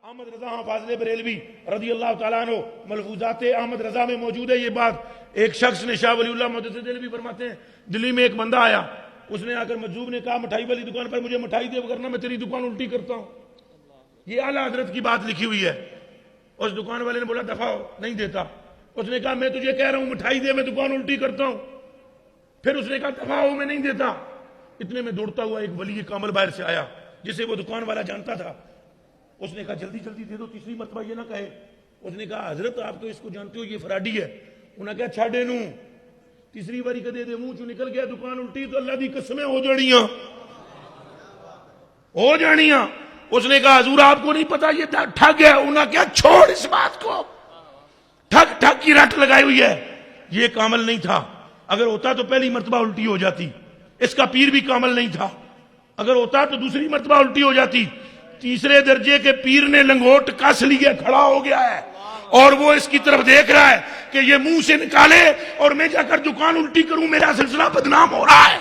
احمد رضا فاضل بریلوی رضی اللہ تعالیٰ عنہ ملفوظات احمد رضا میں موجود ہے یہ بات. ایک شخص نے شاہ ولی اللہ محدث دہلوی فرماتے ہیں دلی میں ایک بندہ آیا, اس نے آ کر مجذوب نے کہا مٹھائی والی دکان پر مجھے مٹھائی دے ورنہ میں تیری دکان الٹی کرتا ہوں. یہ اعلیٰ حضرت کی بات لکھی ہوئی ہے. اس دکان والے نے بولا دفع ہو, نہیں دیتا. اس نے کہا میں تجھے کہہ رہا ہوں مٹھائی دے, میں دکان الٹی کرتا ہوں. پھر اس نے کہا دفع ہو, میں نہیں دیتا. اتنے میں دوڑتا ہوا ایک ولی کامل باہر سے آیا جسے وہ دکان والا جانتا تھا. اس نے کہا جلدی جلدی دے دو, تیسری مرتبہ یہ نہ کہے. اس نے کہا حضرت آپ تو اس کو جانتے ہو یہ فراڈی ہے. انہوں نے کہا چھاڑے نو, تیسری باری کا دے دے. منہ چوں نکل گیا دکان الٹی تو اللہ دی قسمیں ہو جانیاں ہو جانیاں. اس نے کہا حضور آپ کو نہیں پتا یہ ٹھگ ہے. انہوں نے کہا چھوڑ اس بات کو, ٹھگ ٹھگ کی رٹ لگائی ہوئی ہے. یہ کامل نہیں تھا, اگر ہوتا تو پہلی مرتبہ الٹی ہو جاتی. اس کا پیر بھی کامل نہیں تھا, اگر ہوتا تو دوسری مرتبہ الٹی ہو جاتی. تیسرے درجے کے پیر نے لنگوٹ کس لیے کھڑا ہو گیا ہے اور وہ اس کی طرف دیکھ رہا ہے کہ یہ منہ سے نکالے اور میں جا کر دکان الٹی کروں, میرا سلسلہ بدنام ہو رہا ہے.